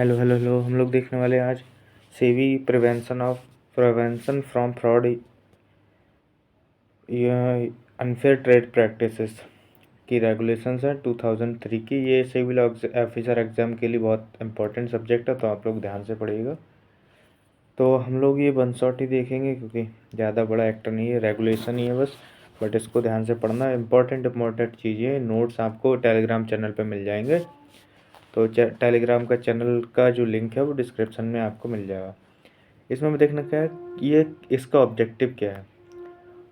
Hello hello hello, हम लोग देखने वाले हैं आज सेवी प्रिवेंशन फ्रॉम फ्रॉड या अनफेयर ट्रेड प्रैक्टिसेस की रेगुलेशंस है 2003 की। ये सिविल ऑफिसर एग्ज़ाम के लिए बहुत इंपॉर्टेंट सब्जेक्ट है, तो आप लोग ध्यान से पढ़िएगा। तो हम लोग ये वन शॉट ही देखेंगे क्योंकि ज़्यादा बड़ा एक्टर नहीं है, रेगुलेशन ही है बस, बट इसको ध्यान से पढ़ना। इंपॉर्टेंट चीज़ें नोट्स आपको टेलीग्राम चैनल पे मिल जाएंगे। तो टेलीग्राम का चैनल का जो लिंक है वो डिस्क्रिप्शन में आपको मिल जाएगा। इसमें हमें देखना क्या है, ये इसका ऑब्जेक्टिव क्या है।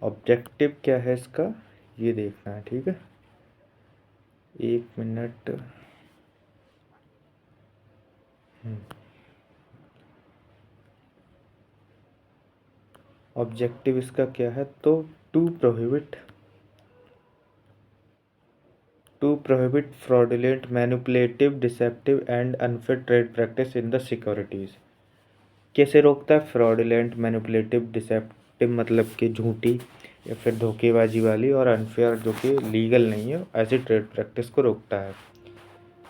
ऑब्जेक्टिव क्या है इसका, ये देखना है, ठीक है। एक मिनट। ऑब्जेक्टिव इसका क्या है, तो to prohibit fraudulent manipulative deceptive and unfair trade practice in the securities. कैसे रोकता है फ्रॉडुलेंट मैनिपुलेटिव डिसेप्टिव, मतलब कि झूठी या फिर धोखेबाजी वाली, और अनफेयर जो कि लीगल नहीं है, ऐसी ट्रेड प्रैक्टिस को रोकता है।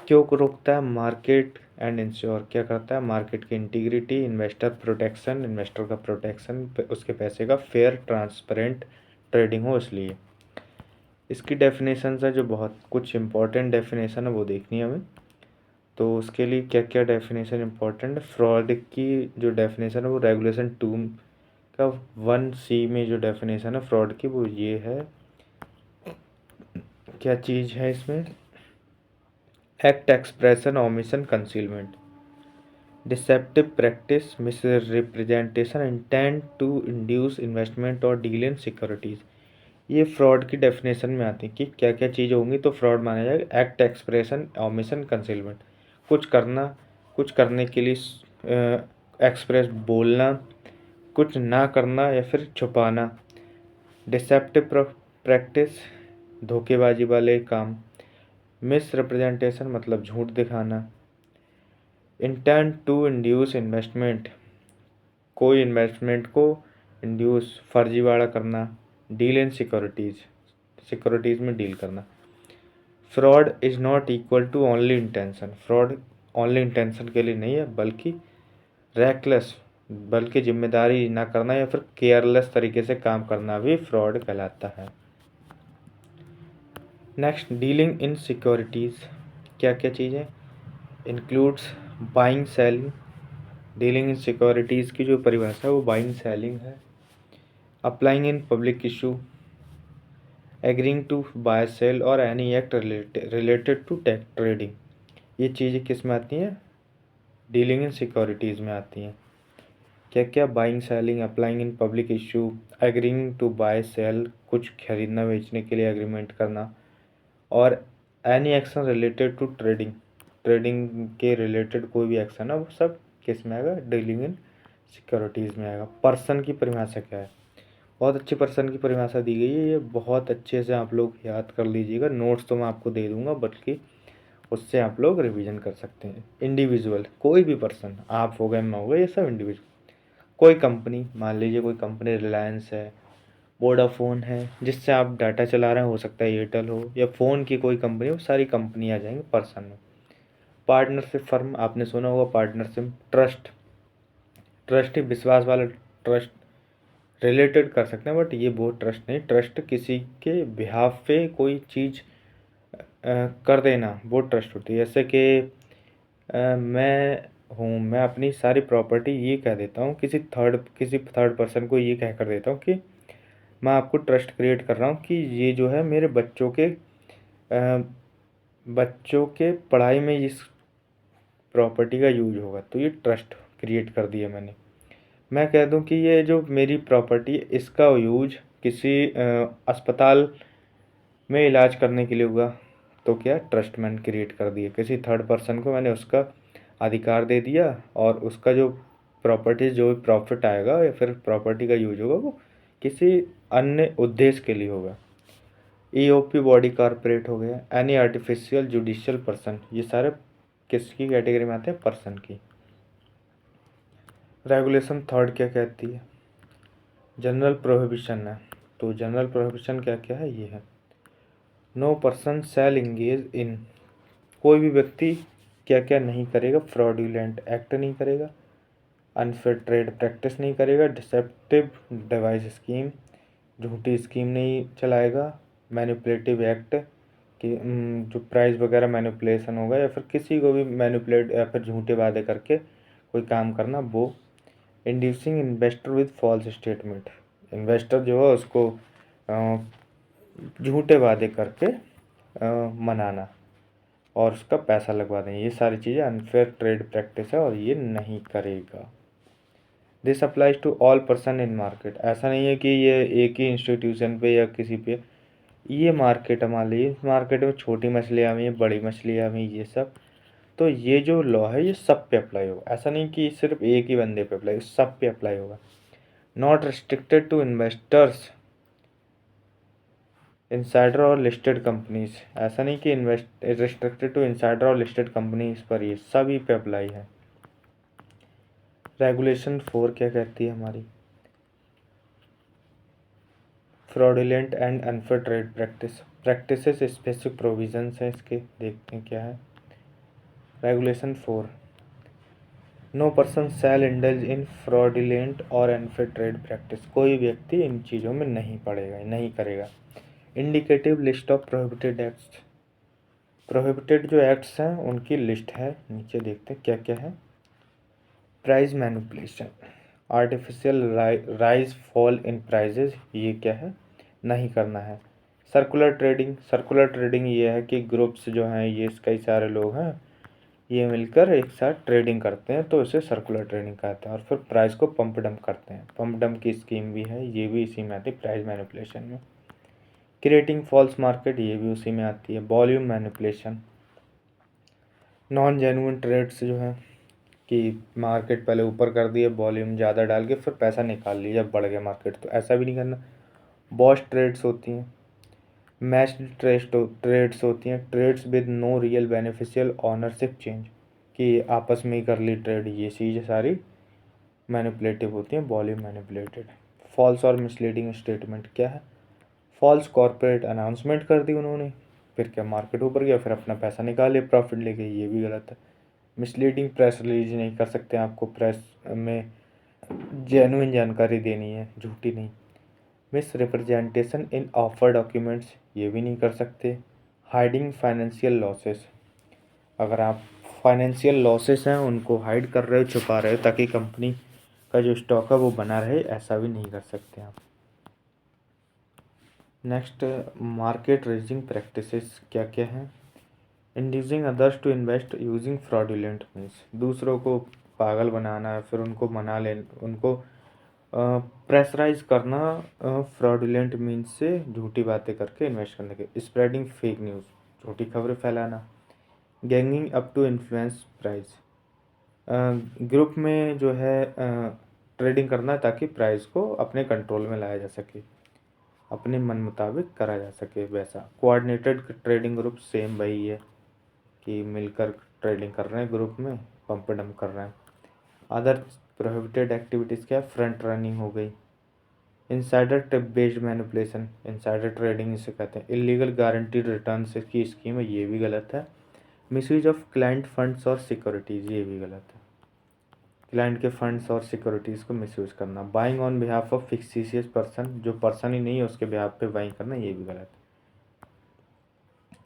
क्यों को रोकता है, मार्केट एंड इंश्योर, क्या करता है, मार्केट की इंटीग्रिटी, इन्वेस्टर का प्रोटेक्शन, उसके पैसे का फेयर ट्रांसपेरेंट ट्रेडिंग हो, इसलिए। इसकी डेफिनेशन है जो बहुत कुछ इंपॉर्टेंट डेफिनेशन है वो देखनी है हमें। तो उसके लिए क्या क्या डेफिनेशन इंपॉर्टेंट है, फ्रॉड की जो डेफिनेशन है वो रेगुलेशन 2 का 1C में जो डेफिनेशन है फ्रॉड की वो ये है। क्या चीज़ है इसमें, act, expression, omission, concealment, deceptive practice, misrepresentation, intent to induce investment और डील इन सिक्योरिटीज़। ये फ्रॉड की डेफिनेशन में आती है कि क्या क्या चीज़ें होंगी तो फ्रॉड माना जाएगा। एक्ट, एक्सप्रेशन, ओमिशन, कंसीलमेंट, कुछ करना, कुछ करने के लिए एक्सप्रेस बोलना, कुछ ना करना या फिर छुपाना। डिसेप्टिव प्रैक्टिस, धोखेबाजी वाले काम। मिस रिप्रेजेंटेशन मतलब झूठ दिखाना। इंटेंट टू इंड्यूस इन्वेस्टमेंट, कोई इन्वेस्टमेंट को इंड्यूस फर्जीवाड़ा करना। डील इन सिक्योरिटीज़ में डील करना। Fraud is not equal to only intention, fraud only intention के लिए नहीं है, बल्कि रैकलेस, बल्कि जिम्मेदारी ना करना या फिर केयरलेस तरीके से काम करना भी फ्रॉड कहलाता है। नेक्स्ट, डीलिंग इन सिक्योरिटीज़, क्या क्या चीज़ें includes buying selling. Dealing in securities की जो परिभाषा है वो बाइंग सेलिंग है। Applying in public issue, agreeing to buy sell और any act related to take trading. ये चीज़ें किस में आती हैं, डीलिंग इन सिक्योरिटीज़ में आती हैं। क्या क्या, buying selling, applying in public issue, agreeing to buy sell, कुछ खरीदना बेचने के लिए एग्रीमेंट करना, और any action related to trading, trading के रिलेटेड कोई भी एक्शन है वो सब किस में आएगा, डीलिंग इन सिक्योरिटीज़ में आएगा। पर्सन की परिभाषा क्या है, बहुत अच्छी पर्सन की परिभाषा दी गई है, ये बहुत अच्छे से आप लोग याद कर लीजिएगा। नोट्स तो मैं आपको दे दूंगा, बल्कि उससे आप लोग रिवीजन कर सकते हैं। इंडिविजुअल, कोई भी पर्सन, आप हो गए, मैं हो गए, ये सब इंडिविजुअल। कोई कंपनी, मान लीजिए कोई कंपनी रिलायंस है, वोडाफोन है, जिससे आप डाटा चला रहे हैं, हो सकता है एयरटेल हो, या फ़ोन की कोई कंपनी हो, सारी कंपनी आ जाएंगे पर्सन में। पार्टनरशिप फर्म, आपने सुना होगा पार्टनरशिप। ट्रस्ट, ट्रस्ट ही विश्वास वाला ट्रस्ट रिलेटेड कर सकते हैं, बट ये वो ट्रस्ट नहीं। ट्रस्ट किसी के बिहाफ पे कोई चीज़ कर देना, वो ट्रस्ट होती है। जैसे कि मैं अपनी सारी प्रॉपर्टी ये कह देता हूँ किसी थर्ड पर्सन को, ये कह कर देता हूँ कि मैं आपको ट्रस्ट क्रिएट कर रहा हूँ कि ये जो है मेरे बच्चों के पढ़ाई में इस प्रॉपर्टी का यूज होगा, तो ये ट्रस्ट क्रिएट कर दिया मैंने। मैं कह दूं कि ये जो मेरी प्रॉपर्टी है इसका यूज किसी अस्पताल में इलाज करने के लिए होगा, तो क्या, ट्रस्ट मैंने क्रिएट कर दिया। किसी थर्ड पर्सन को मैंने उसका अधिकार दे दिया, और उसका जो प्रॉपर्टी, जो भी प्रॉफिट आएगा या फिर प्रॉपर्टी का यूज होगा वो किसी अन्य उद्देश्य के लिए होगा। ईओपी, बॉडी कॉर्पोरेट हो गया। एनी आर्टिफिशियल जुडिशियल पर्सन, ये सारे किसकी कैटेगरी में आते हैं, पर्सन की। रेगुलेशन थर्ड क्या कहती है, जनरल प्रोहिबिशन है। तो जनरल प्रोहिबिशन क्या क्या है, ये है। No person shall engage in, कोई भी व्यक्ति क्या क्या नहीं करेगा? फ्रॉडुलेंट एक्ट नहीं करेगा, अनफेयर ट्रेड प्रैक्टिस नहीं करेगा, डिसेप्टिव डिवाइस स्कीम झूठी स्कीम नहीं चलाएगा, मैनिपुलेटिव एक्ट कि जो प्राइस वगैरह मैनिपुलेशन होगा या फिर किसी को भी मैनिपुलेट या फिर झूठे वादे करके कोई काम करना, वो inducing investor with false statement, investor जो है उसको झूठे वादे करके मनाना और उसका पैसा लगवा दें, ये सारी चीज़ें अनफेयर ट्रेड प्रैक्टिस है और ये नहीं करेगा। This applies to all person in market, ऐसा नहीं है कि ये एक ही इंस्टीट्यूशन पे या किसी पे, ये मार्केट हमारे लिए, इस मार्केट में छोटी मछलियाँ भी हैं, बड़ी मछलियाँ भी, ये सब, तो ये जो लॉ है ये सब पे अप्लाई होगा, ऐसा नहीं कि सिर्फ एक ही बंदे पे अप्लाई, सब पे अप्लाई होगा। Not restricted to investors, insider और लिस्टेड कंपनीज, ऐसा नहीं कि इन्वेस्ट रिस्ट्रिक्टेड टू इंसाइडर और लिस्टेड कंपनीज पर, ये सभी पे अप्लाई है। रेगुलेशन 4 क्या कहती है हमारी? Fraudulent and unfair trade practices specific provisions हैं इसके, देखते हैं क्या है। Regulation 4, no person shall indulge in fraudulent और अनफेयर ट्रेड प्रैक्टिस, कोई व्यक्ति इन चीज़ों में नहीं पड़ेगा, नहीं करेगा। Indicative list of prohibited acts, prohibited जो एक्ट्स हैं उनकी लिस्ट है, नीचे देखते हैं क्या क्या है। Price manipulation, artificial rise fall in prices, ये क्या है? नहीं करना है। सर्कुलर ट्रेडिंग, सर्कुलर ट्रेडिंग ये है कि ग्रुप्स जो हैं, ये कई सारे लोग हैं, ये मिलकर एक साथ ट्रेडिंग करते हैं, तो इसे सर्कुलर ट्रेडिंग कहते हैं, और फिर प्राइस को पंप डंप करते हैं। पंप डंप की स्कीम भी है, ये भी इसी में आती है, प्राइस मैनिपुलेशन में। क्रिएटिंग फॉल्स मार्केट, ये भी उसी में आती है। Volume manipulation, non genuine trades जो है कि मार्केट पहले ऊपर कर दिए, वॉल्यूम ज़्यादा डाल के फिर पैसा निकाल लिया जब बढ़ गया मार्केट, तो ऐसा भी नहीं करना। बॉश ट्रेड्स होती हैं, मैच्ड ट्रेड्स होती हैं, trades with no real beneficial ownership change, कि आपस में ही कर ली ट्रेड, ये चीज़ें सारी मैनिपुलेटिव होती हैं, वॉल्यूम मैनिपुलेटेड। फॉल्स और मिसलीडिंग स्टेटमेंट क्या है? फॉल्स कॉर्पोरेट अनाउंसमेंट कर दी उन्होंने, फिर क्या मार्केट ऊपर गया, फिर अपना पैसा निकाले प्रॉफिट लेके, ये भी गलत है। मिसलीडिंग प्रेस रिलीज नहीं कर सकते, आपको प्रेस में जेन्युइन जानकारी देनी है, झूठी नहीं। Miss representation in offer documents, ये भी नहीं कर सकते। हाइडिंग फाइनेंशियल लॉसेस, अगर आप फाइनेंशियल लॉसेस हैं उनको हाइड कर रहे हो, छुपा रहे हो ताकि कंपनी का जो स्टॉक है वो बना रहे, ऐसा भी नहीं कर सकते आप। नेक्स्ट, मार्केट रेजिंग प्रैक्टिसेस क्या क्या हैं? Inducing others to invest using fraudulent means, दूसरों को पागल बनाना है, फिर उनको मना ले, उनको प्रेशराइज करना फ्रॉडुलेंट मीन्स से, झूठी बातें करके इन्वेस्ट करने के। स्प्रेडिंग फेक न्यूज़, झूठी खबरें फैलाना। Ganging up to influence price, group में जो है ट्रेडिंग करना ताकि प्राइस को अपने कंट्रोल में लाया जा सके, अपने मन मुताबिक करा जा सके वैसा। कोऑर्डिनेटेड ट्रेडिंग ग्रुप, सेम वही है कि मिलकर ट्रेडिंग कर रहे हैं ग्रुप में, पंप डंप कर रहे हैं। अदर प्रोहिबिटेड एक्टिविटीज़ क्या? फ्रंट रनिंग हो गई। Insider tip based manipulation, insider trading इसे कहते हैं। इलीगल गारंटीड रिटर्न की स्कीम है, ये भी गलत है। मिसयूज ऑफ क्लाइंट फंड्स और सिक्योरिटीज़, ये भी गलत है, क्लाइंट के फंड्स और सिक्योरिटीज़ को मिसयूज करना। Buying on behalf of fictitious person, जो पर्सन ही नहीं है उसके बिहाफ पे बाइंग करना, ये भी गलत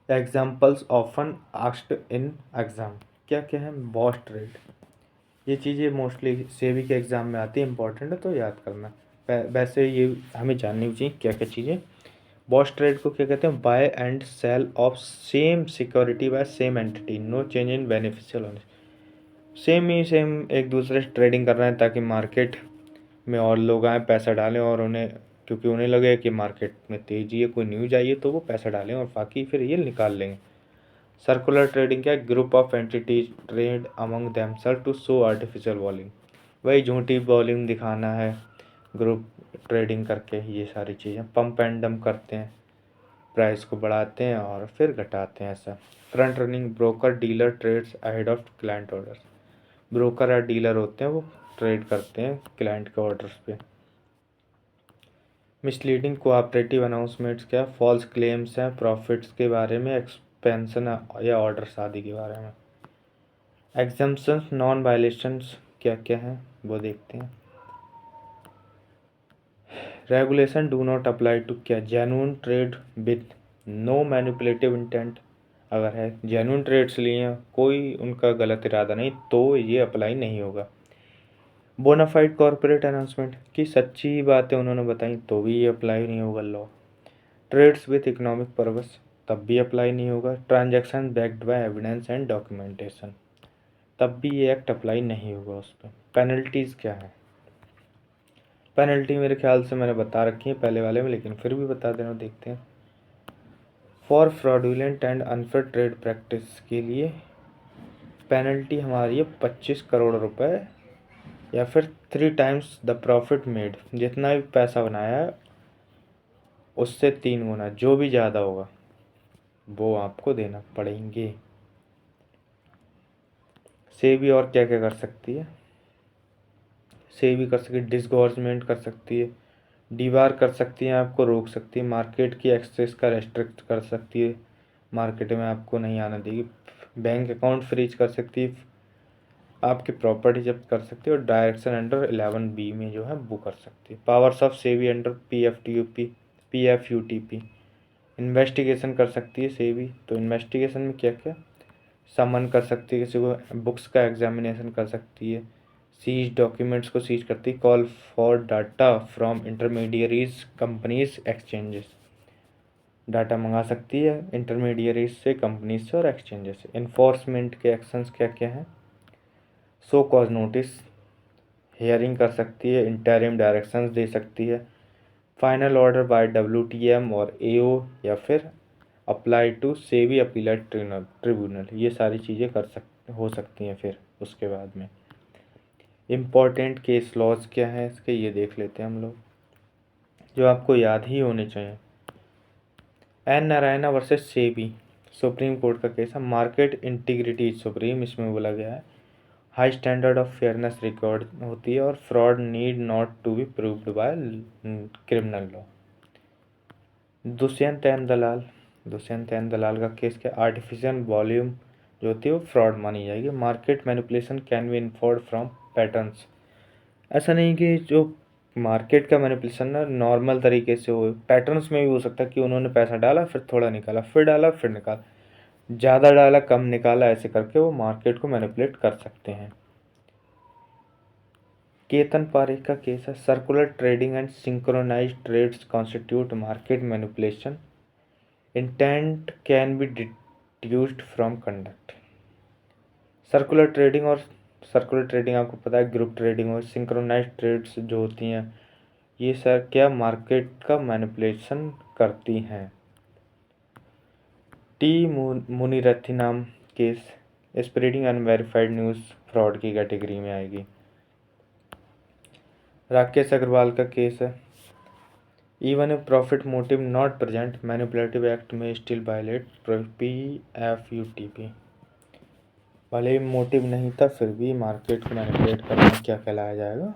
है। Examples often asked in exam, क्या क्या है? बॉश ट्रेड, ये चीज़ें मोस्टली सेबी के एग्ज़ाम में आती है, इंपॉर्टेंट है तो याद करना। वैसे ये हमें जाननी चाहिए क्या क्या चीज़ें। बॉश ट्रेड को क्या कहते हैं? Buy and sell of same security by same entity, no change in beneficial owner, same ही सेम एक दूसरे से ट्रेडिंग कर रहे हैं ताकि मार्केट में और लोग आए पैसा डालें, और उन्हें क्योंकि उन्हें लगे कि मार्केट में तेज़ी है, कोई न्यूज़ आई है, तो वो पैसा डालें और बाकी फिर ये निकाल लेंगे। सर्कुलर ट्रेडिंग क्या है? Group of entities trade among themselves to show artificial volume, वही झूठी वॉल्यूम दिखाना है ग्रुप ट्रेडिंग करके, ये सारी चीज़ें। पंप एंड डंप करते हैं, प्राइस को बढ़ाते हैं और फिर घटाते हैं, ऐसा। Front running, broker dealer trades ahead of client order, broker या डीलर होते हैं वो ट्रेड करते हैं क्लाइंट के ऑर्डर्स पे। मिसलीडिंग कोऑपरेटिव अनाउंसमेंट्स क्या? फॉल्स क्लेम्स हैं प्रॉफिट्स के बारे में, एक्सपेंशन या ऑर्डर्स आदि के बारे में। एग्जम्पशंस नॉन वायलेशंस क्या क्या हैं वो देखते हैं। Regulation do not apply to क्या, genuine trade with no manipulative intent, अगर है जेन्युइन ट्रेड्स लिए हैं, कोई उनका गलत इरादा नहीं, तो ये अप्लाई नहीं होगा। बोनाफाइड कॉर्पोरेट अनाउंसमेंट की सच्ची बातें उन्होंने बताई तो भी ये अप्लाई नहीं होगा law. Trades with economic purpose तब भी अप्लाई नहीं होगा। Transaction backed by evidence and documentation तब भी ये एक्ट अप्लाई नहीं होगा उस पर। पेनल्टीज़ क्या है, पेनल्टी मेरे ख्याल से मैंने बता रखी है पहले वाले में, लेकिन फिर भी बता देना, देखते हैं। For fraudulent and unfair trade practice के लिए पेनल्टी हमारी है 25 करोड़ रुपए या फिर 3 टाइम्स द प्रॉफिट मेड, जितना भी पैसा बनाया है उससे 3 गुना, जो भी ज़्यादा होगा वो आपको देना पड़ेंगे। सेबी और क्या क्या कर सकती है, सेबी कर सकती है डिसगॉर्जमेंट कर सकती है, डीबार कर सकती है, आपको रोक सकती है, मार्केट की एक्सेस का रेस्ट्रिक्ट कर सकती है, मार्केट में आपको नहीं आना देगी, बैंक अकाउंट फ्रीज कर सकती है, आपकी प्रॉपर्टी जब्त कर सकती है, और डायरेक्शन अंडर 11B में जो है वो कर सकती है। Powers of SEBI under PFUTP investigation कर सकती है सेबी, तो इन्वेस्टिगेशन में क्या क्या, समन कर सकती है किसी को, बुक्स का एग्जामिनेशन कर सकती है, सीज डॉक्यूमेंट्स को सीज करती है, call for data from intermediaries companies exchanges, data मंगा सकती है इंटरमीडियरीज से, कंपनीज से और एक्सचेंजेस से। इन्फोर्समेंट के एक्शंस क्या क्या हैं, सो कॉज नोटिस, हियरिंग कर सकती है, इंटरिम डायरेक्शंस दे सकती है, फाइनल ऑर्डर बाय WTM और AO, या फिर apply to SEBI appellate tribunal, ये सारी चीज़ें हो सकती हैं। फिर उसके बाद में इम्पॉर्टेंट केस लॉज क्या है इसके, ये देख लेते हैं हम लोग, जो आपको याद ही होने चाहिए। N Narayana versus SEBI, supreme court का केस है। मार्केट इंटीग्रिटी सुप्रीम, इसमें बोला गया है high standard of fairness record होती है, और fraud need not to be proved by criminal law. Dushyant N Dalal, Dushyant N Dalal का केस क्या, आर्टिफिशियल वॉल्यूम जो होती है वो फ्रॉड मानी जाएगी। Market manipulation can be inferred from patterns, ऐसा नहीं कि जो मार्केट का मैनिपुलेशन ना नॉर्मल तरीके से हो, पैटर्न्स में भी हो सकता है कि उन्होंने पैसा डाला फिर थोड़ा निकाला, फिर डाला फिर निकाला, ज़्यादा डाला कम निकाला, ऐसे करके वो मार्केट को मैनिपुलेट कर सकते हैं। केतन पारेख का केस है। Circular trading and synchronised trades constitute market manipulation, intent can be deduced from conduct. Circular trading, और सर्कुलर ट्रेडिंग आपको पता है ग्रुप ट्रेडिंग, और सिंक्रोनाइज्ड ट्रेड्स जो होती हैं ये सर क्या मार्केट का मैनिपुलेशन करती हैं। T Muniratnam case, spreading unverified news fraud की कैटेगरी में आएगी। राकेश अग्रवाल का केस है। Even a profit motive not present manipulative act में स्टिल वायलेट PFUTP, भले ही मोटिव नहीं था फिर भी मार्केट को मैनिपुलेट करना क्या कहलाया जाएगा,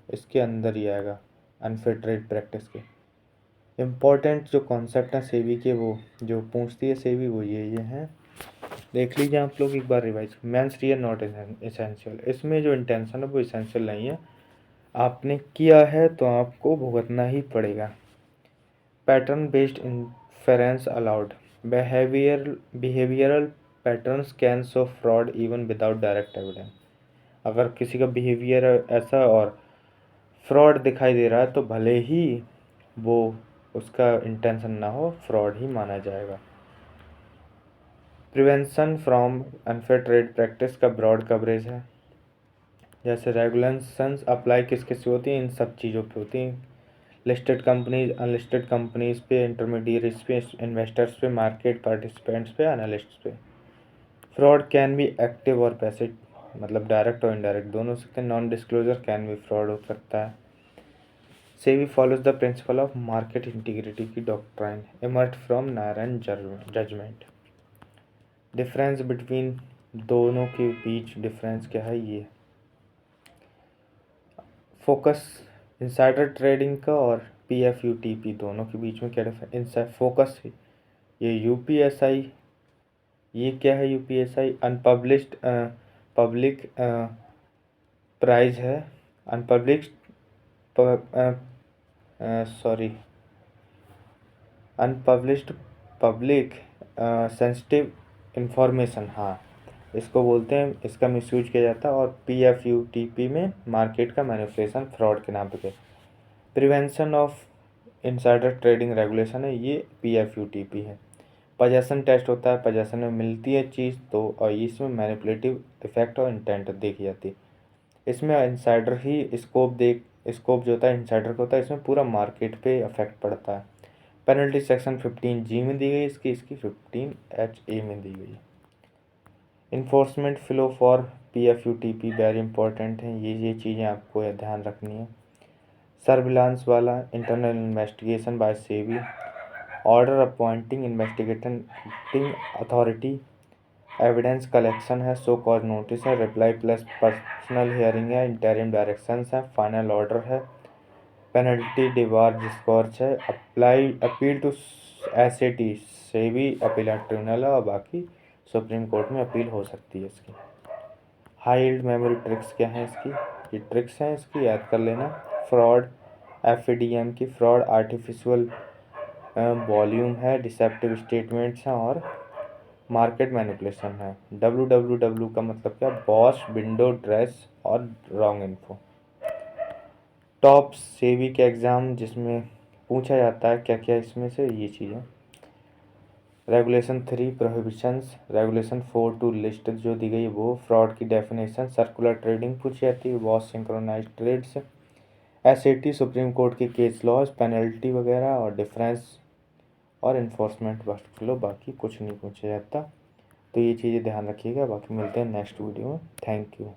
इसके अंदर ही आएगा अनफेयर ट्रेड प्रैक्टिस के। इम्पोर्टेंट जो कॉन्सेप्ट हैं सेबी के, वो जो पूछती है सेबी वो ये हैं, देख लीजिए आप लोग एक बार revise. Mens rea not essential, इसमें जो इंटेंशन है वो इसेंशियल नहीं है, आपने किया है तो आपको भुगतना ही पड़ेगा। Pattern based inference allowed, behavioural patterns can show fraud even without direct evidence, अगर किसी का बिहेवियर ऐसा और फ्रॉड दिखाई दे रहा है तो भले ही वो उसका इंटेंशन ना हो, फ्रॉड ही माना जाएगा। Prevention from unfair trade practice का ब्रॉड कवरेज है, जैसे रेगुलेशंस अप्लाई किस किस पे होती हैं, इन सब चीज़ों पे होती हैं, लिस्टेड कंपनीज, अनलिस्टेड कंपनीज पे, इंटरमीडियरीज पे, इन्वेस्टर्स पे, मार्केट पार्टिसिपेंट्स पे, एनालिस्ट्स पे। फ्रॉड कैन बी एक्टिव और पैसिव, मतलब डायरेक्ट और इनडायरेक्ट दोनों हो सकते हैं। Non disclosure can be fraud हो सकता है। SEBI follows the principle of market integrity की doctrine emerge from Narayan judgment. Difference between, दोनों के बीच डिफरेंस क्या है, ये फोकस इंसाइडर ट्रेडिंग का और PFUTP दोनों के बीच में क्या डिफरेंस, फोकस ये UPSI, ये क्या है UPSI, अनपब्लिश्ड पब्लिक प्राइज है, unpublished unpublished public sensitive information, हाँ इसको बोलते हैं, इसका मिसयूज किया जाता है। और PFUTP में मार्केट का मैनिपुलेशन फ्रॉड के नाम पे। Prevention of insider trading regulation है, ये PFUTP है। पजेशन टेस्ट होता है, पजेशन में मिलती है चीज़ तो, और इसमें मैनिपुलेटिव इफेक्ट और इंटेंट देखी जाती है। इसमें इंसाइडर ही स्कोप जो होता है इंसाइडर का होता है, इसमें पूरा मार्केट पे इफेक्ट पड़ता है। पेनल्टी सेक्शन 15G में दी गई, इसकी 15HA में दी गई। Enforcement flow for PFUTP very important है, ये चीज़ें आपको ध्यान रखनी है। सर्विलांस वाला, internal investigation by SEBI, order appointing investigating authority, evidence collection है, सो कॉज नोटिस है, रिप्लाई प्लस पर्सनल हियरिंग है, इंटरिम डायरेक्शंस है, फाइनल ऑर्डर है, पेनल्टी डिस्कॉर्च है, appeal to SAT SEBI appellate tribunal है, और बाकी सुप्रीम कोर्ट में अपील हो सकती है इसकी। हाई यील्ड मेमोरी ट्रिक्स क्या है इसकी, ये ट्रिक्स हैं इसकी, याद कर लेना। फ्रॉड, FADM की फ्रॉड, आर्टिफिशियल वॉल्यूम है, डिसेप्टिव स्टेटमेंट्स हैं, और मार्केट मैनिपुलेशन है। WWW का मतलब क्या, बॉस, विंडो ड्रेस और रॉन्ग इन्फो। टॉप सेबी के एग्ज़ाम जिसमें पूछा जाता है क्या क्या, इसमें से ये चीज़ें। Regulation 3 prohibitions, regulation 4 to list जो दी गई है वो, फ्रॉड की डेफिनेशन, सर्कुलर ट्रेडिंग पूछी जाती है, both synchronise trades, SAT supreme court के केस लॉज, पेनल्टी वगैरह, और डिफरेंस और इन्फोर्समेंट फ्लो, बाकी कुछ नहीं पूछा जाता। तो ये चीज़ें ध्यान रखिएगा, बाकी मिलते हैं नेक्स्ट वीडियो में। Thank you.